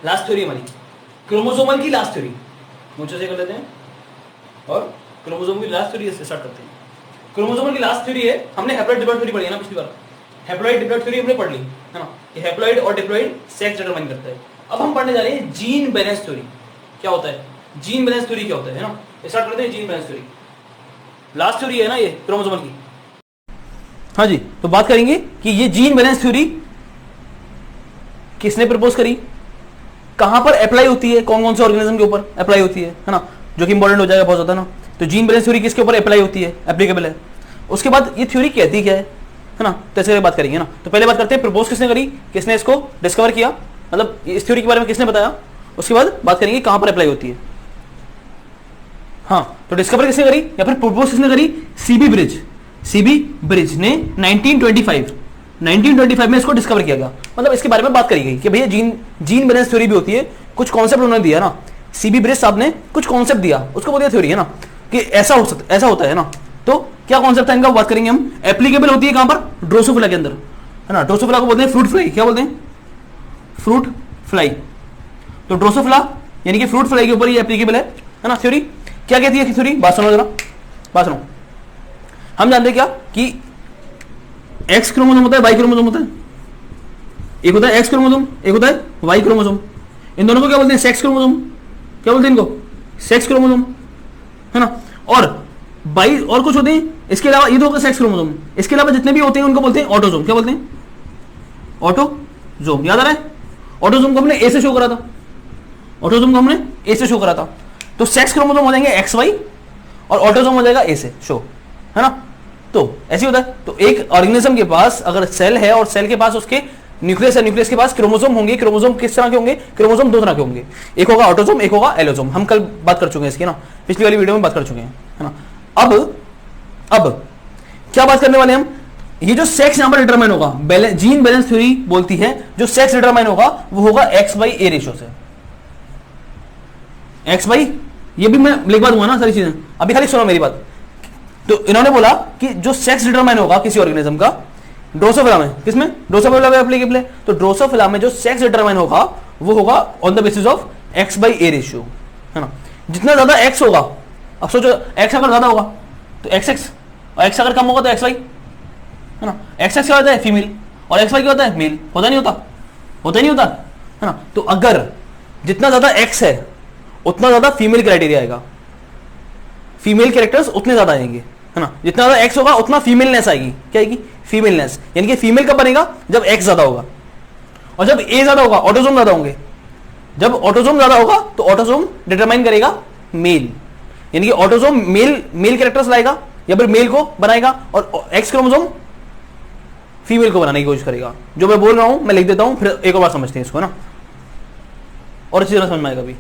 Last theory हमारी chromosomal की last theory, मुझे से कर लेते हैं और क्रोमोसोम की लास्ट थ्योरी से स्टार्ट करते हैं। क्रोमोसोमल की लास्ट थ्योरी है, हमने हैप्लॉइड डिप्लॉइड थ्योरी पढ़ी है ना पिछली बार, हैप्लॉइड डिप्लॉइड थ्योरी हमने पढ़ ली है ना, कि हैप्लॉइड और डिप्लॉइड सेक्स डिटरमाइन करता है। अब हम पढ़ने जा रहे हैं जीन बैलेंस थ्योरी। क्या होता है जीन बैलेंस थ्योरी, क्या होता है ना, स्टार्ट करते हैं gene balance theory. Last theory है ना ये क्रोमोसोमल की। हाँ जी, तो बात करेंगे कि ये जीन बैलेंस थ्योरी किसने प्रपोज करी, कहां पर अप्लाई होती है, कौन कौन से ऑर्गेनिज्म के ऊपर अप्लाई होती है ना, जो कि इंपॉर्टेंट हो जाएगा बहुत ज्यादा ना। तो जीन बैलेंस थ्योरी किसके ऊपर अप्लाई होती है, एप्लीकेबल है। उसके बाद ये थ्योरी कहती क्या है ना, तो ऐसे बात करेंगे ना। तो पहले बात करते हैं प्रपोज किसने करी, किसने इसको डिस्कवर किया, मतलब इस थ्योरी के बारे में किसने बताया। उसके बाद बात करेंगे कहां पर अप्लाई होती है। हाँ, तो डिस्कवर किसने करी या फिर प्रपोज किसने करी, सीबी ब्रिज। सीबी ब्रिज ने 1925 में इसको डिस्कवर किया गया, मतलब इसके बारे में बात करी गई कि भैया जीन बैलेंस थ्योरी भी होती है, कुछ कॉन्सेप्ट उन्होंने दिया ना, सीबी ब्रिज साहब ने कुछ कॉन्सेप्ट दिया, उसको बोलिए थ्योरी है ना, कि ऐसा होता है ना। तो क्या कॉन्सेप्ट है इनका, बात करेंगे हम। एप्लीकेबल होती है कहां पर, ड्रोसोफिला के अंदर है ना। ड्रोसोफिला को बोलते हैं फ्रूट फ्लाई, क्या बोलते हैं, फ्रूट फ्लाई। तो ड्रोसोफिला यानी कि फ्रूट फ्लाई के ऊपर ये एप्लीकेबल है ना थ्योरी। क्या कहती है थ्योरी, बात सुनो जरा, बात सुनो। हम जानते हैं क्या कि एक्स क्रोमोसोम होता है, वाई क्रोमोसोम होता है। एक होता है एक्स क्रोमोसोम, एक होता है वाई क्रोमोसोम। इन दोनों को क्या बोलते हैं, सेक्स क्रोमोसोम। क्या बोलते हैं इनको, सेक्स क्रोमोसोम है ना। और बाई और कुछ होते हैं इसके अलावा, ये दो होगा सेक्स क्रोमोसोम, इसके अलावा जितने भी होते हैं उनको बोलते हैं ऑटोजोम। क्या बोलते हैं, ऑटोजोम। याद आ रहा है, ऑटोजोम को हमने ए से शो करा था, ऑटोजोम को हमने ए से शो करा था। तो सेक्स क्रोमोसोम हो जाएंगे एक्स वाई और ऑटोजोम हो जाएगा ए से शो, है ना। तो ऐसे होता है। तो एक ऑर्गेनिज्म के पास अगर सेल है और सेल के पास उसके न्यूक्लियस है, न्यूक्लियस के पास क्रोमोसोम होंगे। क्रोमोसोम किस तरह के होंगे, क्रोमोसोम दो तरह के होंगे, एक होगा ऑटोसोम, एक होगा एलोसोम। हम कल बात कर चुके हैं इसकी ना, पिछली वाली वीडियो में बात कर चुके हैं, है ना। अब क्या बात करने वाले हम, ये जो सेक्स यहां पर डिटरमाइन होगा, जीन बैलेंस थ्योरी बोलती है जो सेक्स डिटरमाइन होगा वो होगा एक्स बाई ए रेशियो से। एक्स बाई, ये भी मैं लिखवा दूंगा ना सारी चीजें, अभी खाली सुनो मेरी बात। तो इन्होंने बोला कि जो सेक्स डिटरमाइन होगा किसी ऑर्गेनिज्म का, ड्रोसोफिला में, किसमें, ड्रोसोफिला में एप्लीकेबल है। तो ड्रोसोफिला में जो सेक्स डिटरमाइन होगा वो होगा on the basis of x by A ratio, है ना। जितना ज्यादा एक्स होगा, अब सोचो एक्स अगर ज्यादा होगा तो एक्स एक्स, और एक्स अगर कम होगा तो एक्स वाई, है ना। एक्स एक्स क्या होता है, फीमेल, और एक्स वाई क्या होता है, मेल। होता नहीं होता, होता नहीं होता, है ना। तो अगर जितना ज्यादा एक्स है उतना ज्यादा फीमेल क्राइटेरिया आएगा, फीमेल कैरेक्टर्स उतने ज्यादा आएंगे, है ना। जितना ज्यादा एक्स होगा उतना फीमेलनेस आएगी, क्या आएगी, फीमेलनेस। यानी कि फीमेल कब बनेगा, जब एक्स ज्यादा होगा, और जब ए ज्यादा होगा ऑटोसोम ज्यादा होंगे। जब ऑटोसोम ज्यादा होगा तो ऑटोसोम डिटरमाइन करेगा मेल, यानी कि ऑटोसोम मेल कैरेक्टर्स लाएगा या फिर मेल को बनाएगा, और एक्स क्रोमोसोम फीमेल को बनाने की कोशिश करेगा। जो मैं बोल रहा हूं मैं लिख देता हूं, फिर एक और बार समझते हैं इसको, है ना, और अच्छी तरह समझ में आएगा भी।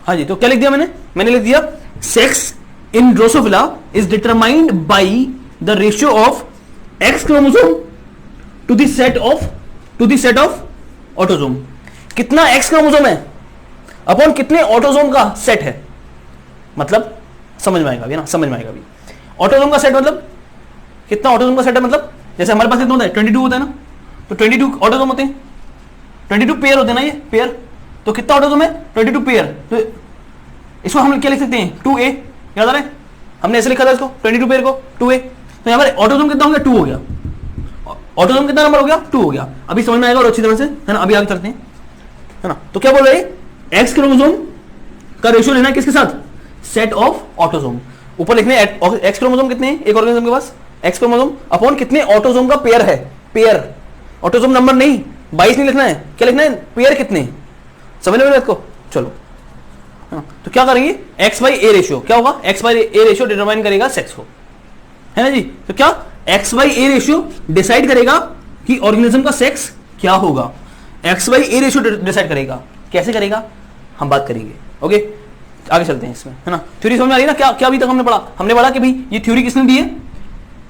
हाँ जी, तो क्या लिख दिया मैंने लिख दिया sex in Drosophila is determined by the ratio of X chromosome to the set of autosome. कितना एक्स क्रोमोसोम है अपॉन कितने ऑटोसोम का सेट है, मतलब समझ में आएगा भी ना, समझ में आएगा भी। ऑटोसोम का सेट मतलब कितना ऑटोसोम का सेट है, मतलब जैसे हमारे पास कितना होता है, 22 होता है ना, तो 22 ऑटोसोम होते हैं, 22 पेयर होते हैं ना, ये पेयर। तो कितना ऑटोसोम है, 22 पेयर। तो इसको हम क्या लिख सकते हैं, 2a। याद आ रहा है, हमने ऐसे लिखा था इसको, 22 पेयर को 2a। तो यहाँ पर ऑटोसोम कितना हो गया, 2 हो गया। ऑटोसोम कितना नंबर हो गया, 2 हो गया। अभी समझ में आएगा और अच्छी तरह से, है ना। अभी आगे चलते हैं, है ना। तो क्या बोल रहे हैं, एक्स क्रोमोसोम का रेशियो लेना है किसके साथ, सेट ऑफ ऑटोसोम। ऊपर लिखने एक्स क्रोमोसोम कितने हैं एक ऑर्गेनिज्म के पास, एक्स क्रोमोसोम अपॉन कितने ऑटोसोम का पेयर है, पेयर, ऑटोसोम नंबर नहीं, 22 नहीं लिखना है, क्या लिखना है, पेयर कितने। समझ में इसको, चलो। हाँ, तो क्या करेंगे, एक्स बाई ए रेशियो, क्या होगा, X by A ratio determine करेगा सेक्स को, है ना जी। तो क्या x by A ratio decide करेगा कि ऑर्गेनिज्म का सेक्स क्या होगा, X by A ratio decide करेगा। कैसे करेगा हम बात करेंगे, ओके। आगे चलते हैं इसमें, है ना। थ्योरी समझ में आ रही है ना, क्या क्या अभी तक हमने पढ़ा, हमने पढ़ा कि भाई ये थ्योरी किसने दी है,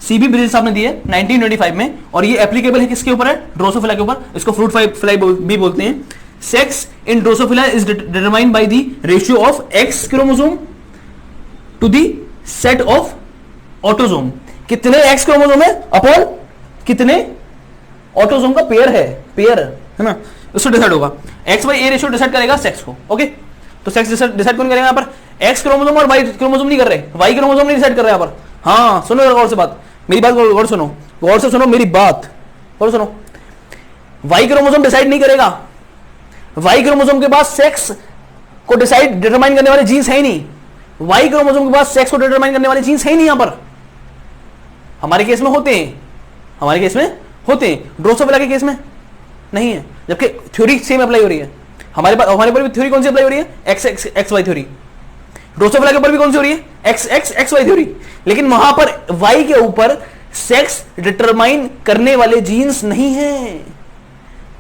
सीबी ब्रिज साहब ने दी है 1925 में, और ये एप्लीकेबल है किसके ऊपर है, ड्रोसोफिला के ऊपर। इसको फ्रूट फ्लाई भी बोलते हैं। Sex in Drosophila is determined by the ratio of X chromosome to the set of autosome. कितने एक्स क्रोमोसोम है अपॉन कितने ऑटोसोम का पेयर है ना, उससे डिसाइड होगा। X by A ratio decide करेगा सेक्स को। ओके, तो सेक्स डिसाइड कौन करेगा यहाँ पर? एक्स क्रोमोसोम और वाई क्रोमोसोम नहीं कर रहे, वाई क्रोमोसोम नहीं डिसाइड कर रहे यहाँ पर। हाँ सुनो गौर से बात, मेरी बात गौर सुनो, गौर से सुनो मेरी बात, गौर सुनो। वाई क्रोमोसोम डिसाइड नहीं करेगा, वाई क्रोमोसोम के पास सेक्स को डिटरमाइन करने वाले जीन्स है ही नहीं, वाई क्रोमोसोम के पास सेक्स को डिटरमाइन करने वाले जीन्स है ही नहीं। यहां पर हमारे केस में होते हैं, हमारे केस में होते हैं, ड्रोसोफिला के केस में नहीं है, जबकि थ्योरी सेम अप्लाई हो रही है। हमारे पर भी थ्योरी कौन सी अप्लाई हो रही है? X Y theory. ड्रोसोफिला के ऊपर भी कौन सी हो रही है? X Y theory. लेकिन वहां पर वाई के ऊपर सेक्स डिटरमाइन करने वाले जीन्स नहीं है,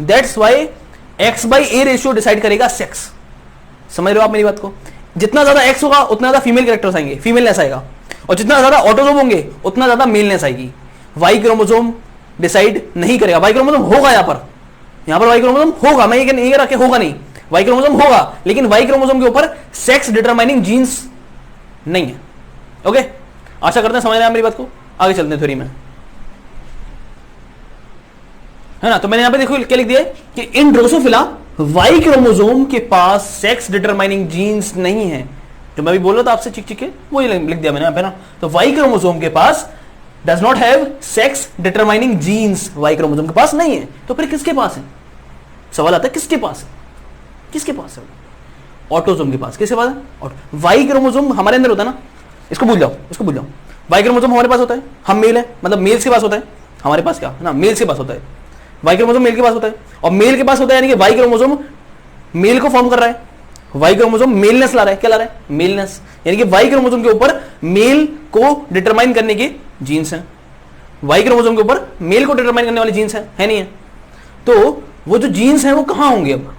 that's why x by A ratio decide करेगा सेक्स। समझ रहे हो आप मेरी बात को? जितना ज्यादा एक्स होगा उतना ज्यादा फीमेल कैरेक्टर्स आएंगे, फीमेलनेस आएगा, और जितना ज्यादा ऑटोसोम होंगे उतना ज्यादा मेलनेस आएगी। वाई क्रोमोसोम डिसाइड नहीं करेगा, वाई क्रोमोसोम होगा यहां पर वाई क्रोमोसोम होगा, मैं ये नहीं रखे होगा नहीं, वाई क्रोमोसोम होगा, लेकिन वाई क्रोमोसोम के ऊपर सेक्स डिटरमाइनिंग जीन्स नहीं है। ओके, आशा करते हैं समझ रहे हैं मेरी बात को। आगे चलते हैं थ्योरी में, है ना। तो मैंने यहां पे देखो क्या लिख दिया है कि इन ड्रोसोफिला वाई क्रोमोसोम के पास सेक्स डिटरमाइनिंग जीन्स नहीं है। जो मैं भी बोल रहा था आपसे चिक चिक के, वो लिख दिया मैंने यहां पे ना। तो वाई क्रोमोसोम के पास does not have sex determining genes, Y chromosome के पास नहीं है। तो फिर किसके पास है? सवाल आता है किसके पास है? किसके पास है? ऑटोसोम के पास। किसके पास है? वाई क्रोमोसोम हमारे अंदर होता है ना, इसको भूल जाओ, इसको भूल जाओ। वाई क्रोमोसोम हमारे पास होता है, हम मेल है, मतलब मेल्स के पास होता है, हमारे पास क्या है ना, मेल्स के पास होता है। वाई क्रोमोसोम मेल के पास होता है, और मेल के पास होता है, यानी कि वाई क्रोमोसोम मेल को फॉर्म कर रहा है, वाई क्रोमोसोम मेलनेस ला रहा है। क्या ला रहा है? मेलनेस। यानी कि वाई क्रोमोसोम के ऊपर मेल को डिटरमाइन करने के जीन्स हैं, वाई क्रोमोसोम के ऊपर मेल को डिटरमाइन करने वाले जीन्स है नहीं है? तो वो जो जीन्स हैं वो कहां होंगे? अब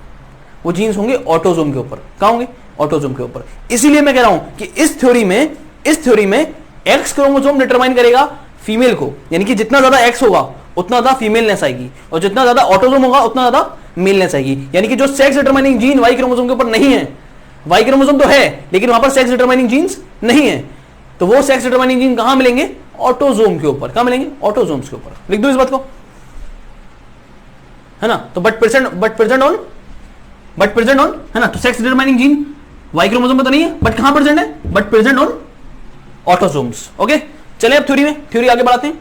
वो जीन्स होंगे ऑटोसोम के ऊपर। कहां होंगे? ऑटोसोम के ऊपर। इसीलिए मैं कह रहा हूं कि इस थ्योरी में एक्स क्रोमोसोम डिटरमाइन करेगा फीमेल को, यानी कि जितना ज्यादा एक्स होगा उतना ज्यादा फीमेलनेस आएगी, और जितना ज्यादा ऑटोसोम होगा उतना ज्यादा मेलनेस आएगी। यानी कि जो sex determining gene Y chromosome के ऊपर नहीं है, वाई क्रोमोसोम तो है लेकिन वहां पर सेक्स डिटरमाइनिंग जीन्स नहीं है, तो वो सेक्स डिटरमाइनिंग जीन कहां मिलेंगे? ऑटोसोम के ऊपर। कहां मिलेंगे? ऑटोसोम्स के ऊपर। लिख दो इस बात को, है ना। तो बट प्रेजेंट ऑन, है ना। तो sex determining gene Y chromosome में तो नहीं है, बट कहां प्रेजेंट है? But present on autosomes. Okay, चले अब थ्योरी आगे बढ़ाते हैं,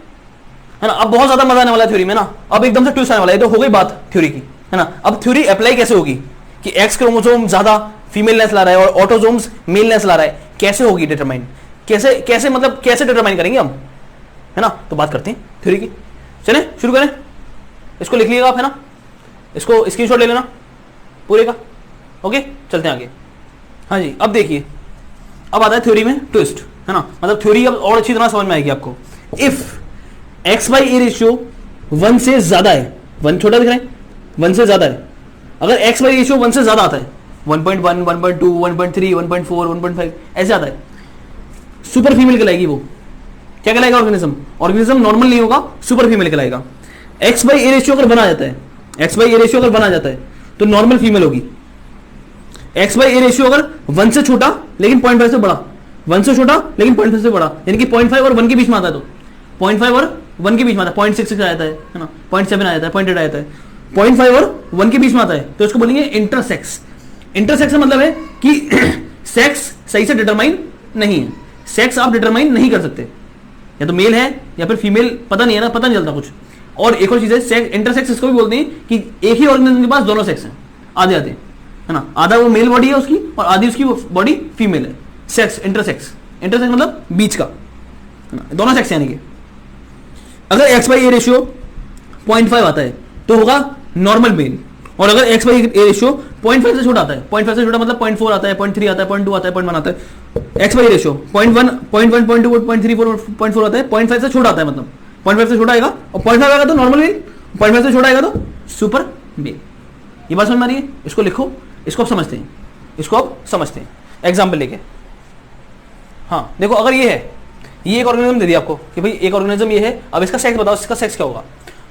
है ना। अब बहुत ज्यादा मजा आने वाला है थ्योरी में ना, अब एकदम से ट्विस्ट आने वाला है। तो हो गई बात थ्योरी की, है ना। अब थ्योरी अप्लाई कैसे होगी कि एक्स क्रोमोसोम ज्यादा फीमेलनेस ला रहा है और ऑटोसोम्स मेलनेस ला रहा है, कैसे होगी डिटरमाइन? कैसे मतलब कैसे डिटरमाइन करेंगे हम, है ना। तो बात करते हैं थ्योरी की, चले शुरू करें। इसको लिख लीजिएगा आप, है ना, इसको स्क्रीनशॉट ले लेना पूरे का। ओके, चलते हैं आगे। हाँ जी, अब देखिए, अब आता है थ्योरी में ट्विस्ट, है ना। मतलब थ्योरी अब और अच्छी तरह समझ में आएगी आपको। If x by A ratio 1 से ज्यादा है, 1 छोटा दिख रहा है, 1 से ज्यादा है, अगर एक्स बाई रेशियो 1 से ज्यादा आता है, 1.1, 1.2, 1.3, 1.4, 1.5 ऐसे आता है, सुपर फीमेल कहलाएगी वो। क्या कहलाएगा? ऑर्गेनिज्म नॉर्मल नहीं होगा, सुपर फीमेल कहलाएगा। एक्स बाई ए रेशियो अगर बना जाता है, एक्स बाई ए रेशियो अगर बना जाता है तो नॉर्मल फीमेल होगी। एक्स बाई ए रेशियो अगर 1 से छोटा लेकिन 0.5 से बड़ा, 1 से छोटा लेकिन 0.5 से बड़ा, यानी कि 0.5 और 1 के बीच में आता है, तो 0.5 और 1 के बीच में आता है, 0.66 आ जाता है ना, 0.7 आ जाता है, 0.8 आ जाता है, 0.5 और 1 के बीच में आता है, तो इसको बोलेंगे इंटरसेक्स। इंटरसेक्स का मतलब है कि सेक्स सही से डिटरमाइन नहीं है, सेक्स आप डिटरमाइन नहीं कर सकते, या तो मेल है या फिर फीमेल, पता नहीं है ना, पता नहीं चलता कुछ। और एक और चीज है इंटरसेक्स, इसको भी बोलते हैं कि एक ही ऑर्गेनिज्म के पास दोनों सेक्स हैं, आधे आधे, है ना, आधा वो मेल बॉडी है उसकी और आधी उसकी बॉडी फीमेल है। सेक्स इंटरसेक्स मतलब बीच का, दोनों सेक्स। यानी कि अगर एक्स बाई ए रेशियो 0.5 आता है तो होगा नॉर्मल मेल, और अगर एक्स बाई ए रेशियो 0.5 से छोटा आता है, 0.5 से छोटा मतलब 0.4 आता है, 0.3 आता है, 0.2 आता है, 0.1 आता है, एक्स बाई रेशियो 0.1, 0.2, 0.3, 0.4 आता है, 0.5 से छोटा आता है, मतलब 0.5 से छोटा आएगा, और 0.5 आएगा तो नॉर्मल मेल, 0.5 से छोटा आएगा तो सुपर मेल। ये बात समझ में आ रही है? इसको लिखो, इसको आप समझते हैं, इसको आप समझते हैं एग्जाम्पल लेके। हाँ देखो, अगर ये है, ये एक ऑर्गेनिज्म दे दिया आपको कि भाई एक ऑर्गेनिज्म ये है, अब इसका सेक्स बताओ, इसका सेक्स क्या होगा?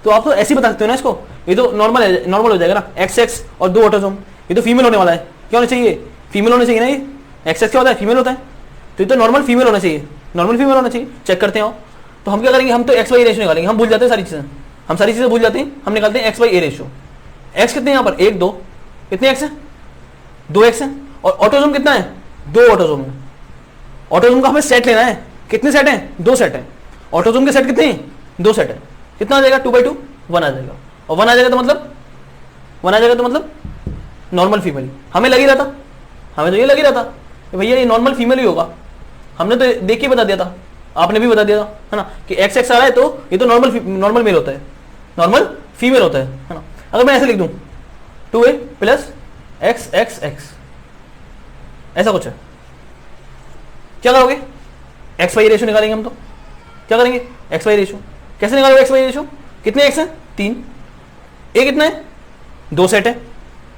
तो आप तो ऐसे ही बता सकते हो ना इसको, ये तो नॉर्मल हो जाएगा ना, एक्स एक्स और 2 ऑटोसोम, ये तो फीमेल होने वाला है, क्या होना चाहिए? फीमेल होना चाहिए ना। ये एक्स एक्स क्या होता है? फीमेल होता है, तो ये तो नॉर्मल फीमेल होना चाहिए, नॉर्मल फीमेल होना चाहिए। चेक करते हो, तो हम क्या करेंगे? हम तो एक्स वाई रेशियो निकालेंगे, हम भूल जाते हैं सारी चीजें, हम सारी चीजें भूल जाते हैं, हम निकालते हैं x by A ratio. X कितने यहाँ पर, 1 2, कितने एक्स है, 2 एक्स है। और ऑटोजोम कितना है, 2 ऑटोजोम है। ऑटोजोम का हमें सेट लेना है, कितने सेट हैं, 2 सेट है। ऑटोजोम के सेट कितने हैं, 2 सेट है। कितना आ जाएगा, 2/2, 1 आ जाएगा। और 1 आ जाएगा तो मतलब नॉर्मल फीमेल। हमें लग ही रहा था, हमें तो ये लग ही रहा था कि भैया ये नॉर्मल फीमेल ही होगा। हमने तो देख के बता दिया था, आपने भी बता दिया था, है ना, कि एक्स एक्स आ रहा है तो ये तो नॉर्मल मेल होता है, नॉर्मल फीमेल होता है ना। अगर मैं ऐसे लिख दूं 2a plus X x x, ऐसा कुछ है, क्या करोगे, एक्स वाई रेशियो निकालेंगे हम। तो क्या करेंगे, एक्स वाई रेशियो। कैसे निकालोगे एक्स वाई रेशियो, कितने एक्स है, 3, ए कितना है, 2 सेट है,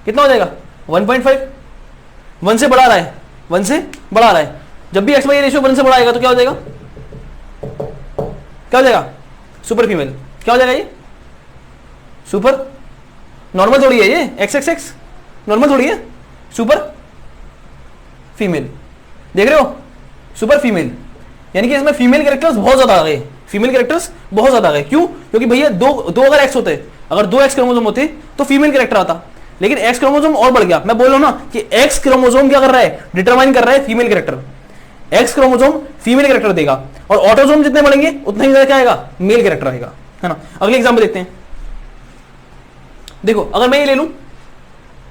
कितना हो जाएगा 1.5। 1 से बढ़ा रहा है, 1 से बढ़ा रहा है। जब भी एक्स वाई रेशियो 1 से बढ़ाएगा तो क्या हो जाएगा, क्या हो जाएगा, सुपर फीमेल। क्या हो जाएगा ये, सुपर, नॉर्मल थोड़ी है ये, एक्स एक्स एक्स नॉर्मल थोड़ी है, सुपर फीमेल। देख रहे हो, सुपर फीमेल, यानी कि इसमें फीमेल कैरेक्टर्स बहुत ज्यादा आ गए, फीमेल कैरेक्टर्स बहुत ज्यादा आ गए। क्यों, क्योंकि भैया दो अगर एक्स होते, अगर 2 एक्स क्रोमोसोम होते तो फीमेल कैरेक्टर आता, लेकिन एक्स क्रोमोसोम और बढ़ गया। मैं बोल रहा हूं ना कि एक्स क्रोमोसोम क्या कर रहा है, डिटरमाइन कर रहा है female character. X chromosome female character देगा, और ऑटोसोम जितने बढ़ेंगे उतना ही ज्यादा क्या आएगा, मेल कैरेक्टर आएगा, है ना। अगले एग्जाम्पल देखते हैं। देखो अगर मैं ये ले लूं,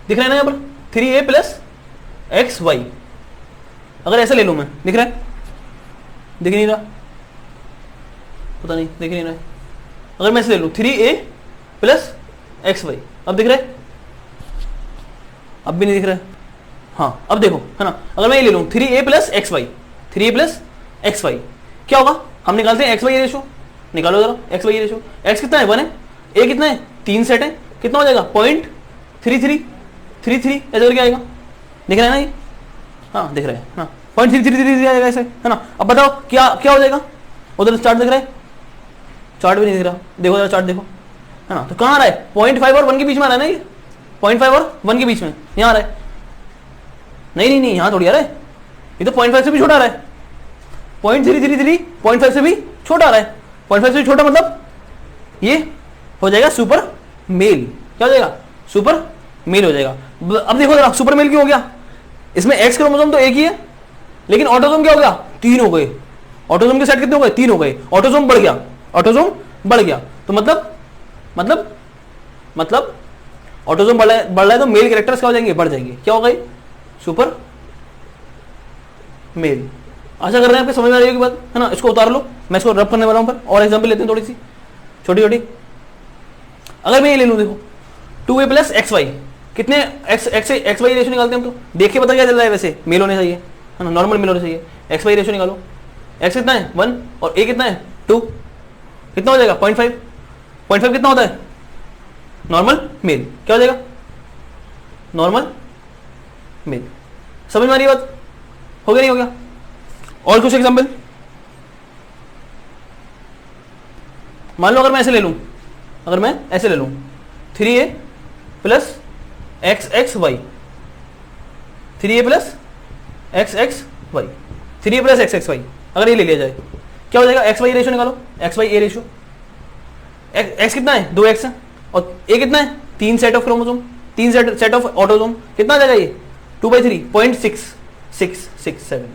दिख रहा है ना यहाँ पर 3a प्लस एक्स वाई, अगर ऐसे ले लूं मैं, दिख रहा है, दिख नहीं रहा, पता नहीं दिख नहीं रहा है। अगर मैं ऐसे ले लूं 3a प्लस एक्स वाई, अब दिख रहा है, अब भी नहीं दिख रहा है। हाँ अब देखो, है ना, अगर मैं ये ले लूं 3a plus X Y, 3a plus X Y, क्या होगा, हम निकालते हैं एक्स वाई रेशियो। निकालो जरा एक्स वाई रेशियो। एक्स कितना है, 1 है, ए कितना है, 3 सेट है, कितना हो जाएगा 0.3333 ऐसे करके आएगा, दिख रहा है ना ये, हाँ दिख रहा है, हाँ 0.3333 आएगा ऐसे, है ना। अब बताओ क्या क्या हो जाएगा, उधर चार्ट दिख रहा है, चार्ट भी नहीं दिख रहा, देखो जरा चार्ट देखो, है ना। तो कहाँ आ रहा है, 0.5 और 1 के बीच में आ रहा है ना ये, 0.5 और 1 के बीच में यहाँ आ रहा है। नहीं, यहाँ थोड़ी आ रहा है, ये तो 0.5 से भी छोटा आ रहा है, 0.333 0.5 से भी छोटा आ रहा है। 0.5 से छोटा मतलब ये हो जाएगा सुपर मेल। क्या हो जाएगा, सुपर मेल हो जाएगा। अब देखो जरा सुपर मेल क्यों हो गया, इसमें एक्स क्रोमोसोम तो एक ही है, लेकिन ऑटोसोम क्या हो गया, 3 हो गए। ऑटोसोम के सेट कितने हो गए, 3 हो गए। ऑटोसोम बढ़ गया, ऑटोसोम बढ़ गया, तो मतलब ऑटोसोम बढ़ रहा है तो मेल कैरेक्टर्स क्या हो जाएंगे, बढ़ जाएंगे। क्या हो गई, सुपर मेल। आशा कर रहे हैं आपको समझ में आ रही होगी बात, है ना। इसको उतार लो, मैं इसको रब करने वाला हूं पर, और एग्जाम्पल लेते हैं थोड़ी सी छोटी छोटी। अगर मैं ये ले लूं, देखो 2a प्लस एक्स वाई, कितने एक्स वाई रेशियो निकालते हैं हम, तो देख के पता क्या चल रहा है, वैसे मेल होने चाहिए, है ना, नॉर्मल मेल होने चाहिए। एक्स वाई रेशियो निकालो, एक्स कितना है 1 और ए कितना है 2, कितना हो जाएगा 0.5 कितना होता है, नॉर्मल मेल। क्या हो जाएगा, नॉर्मल मेल। समझ में आ रही बात, हो गया नहीं हो गया। और कुछ एग्जाम्पल, मान लो अगर मैं ऐसे ले लूं, 3a plus X X Y, 3a plus X X Y, 3a plus X X Y, अगर ये ले लिया जाए क्या हो जाएगा, एक्स वाई रेशियो निकालो, X Y A ratio. X कितना है, 2 एक्स है, और ए कितना है, 3 set of chromosome, 3 set of autosome, कितना आ जाएगा ये 2/3, 0.6667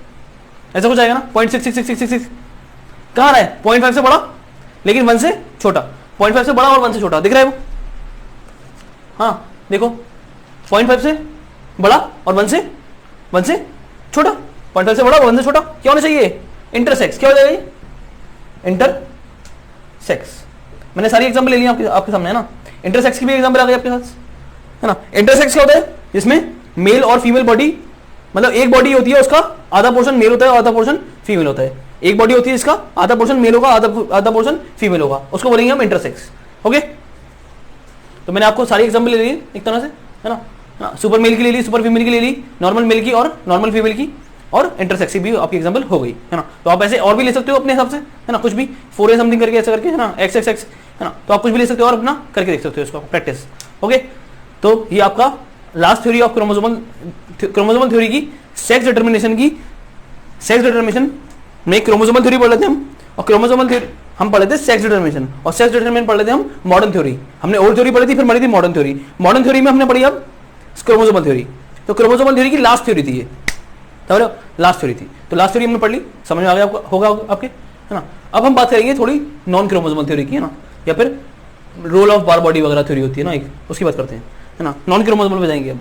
ऐसा कुछ आएगा ना, 0.666666। कहाँ रहा है, 0.5 से बड़ा लेकिन 1 से छोटा, 0.5 से बड़ा और 1 से छोटा, दिख रहा है वो, हाँ देखो 0.5 से बड़ा और 1 से छोटा, 0.5 से बड़ा और 1 से छोटा, क्या होना चाहिए, इंटरसेक्स। क्या हो जाएगा ये, इंटरसेक्स। मैंने सारी एग्जाम्पल ले ली आपके सामने, है ना। इंटरसेक्स की भी एग्जाम्पल आ गई आपके साथ, है ना। इंटरसेक्स क्या होता है, जिसमें मेल और फीमेल बॉडी, मतलब एक बॉडी होती है उसका आधा पोर्शन मेल होता है, आधा पोर्शन फीमेल होता है। एक बॉडी होती है इसका आधा पोर्शन मेल होगा, आधा पोर्शन फीमेल होगा, उसको बोलेंगे हम इंटरसेक्स। ओके, तो मैंने आपको सारी एग्जाम्पल ले ली एक तरह से, है ना। सुपर मेल की ले ली, सुपर फीमेल की ले ली, नॉर्मल मेल की और नॉर्मल फीमेल की, और इंटरसेक्स की भी आपकी एग्जाम्पल हो गई, है ना। तो आप ऐसे और भी ले सकते हो अपने हिसाब से, है ना, कुछ भी 4a समथिंग करके ऐसे करके, है ना, एक्स एक्स एक्स, है ना। तो आप कुछ भी ले सकते हो और अपना करके देख सकते हो इसको प्रैक्टिस। ओके, तो ये आपका last theory of chromosomal theory की सेक्स डिटर्मिनेशन में क्रोमोसोमल थ्योरी बोल रहे थे हम, और क्रोमोसोमल थ्योरी हम पढ़े थे सेक्स डिटरमिनेशन, और सेक्स डिटरमिनेशन पढ़ लेते हम मॉडर्न थ्योरी। हमने ओल्ड थ्योरी पढ़ी थी, फिर पढ़ी थी मॉडर्न थ्योरी। मॉडर्न थ्योरी में हमने पढ़ी अब क्रोमोसोमल थ्योरी। तो क्रोमोसोमल थ्योरी की लास्ट थ्योरी थी ये, समझ लास्ट थ्योरी थी। तो लास्ट थ्योरी हमने पढ़ ली, समझ में आ गया आपको, होगा आपके, है ना। अब हम बात करेंगे थोड़ी नॉन क्रोमोसोमल थ्योरी की, है ना, या फिर रोल ऑफ बार बॉडी वगैरह थ्योरी होती है ना एक, उसकी बात करते हैं, है ना। नॉन क्रोमोसोमल पे जाएंगे अब।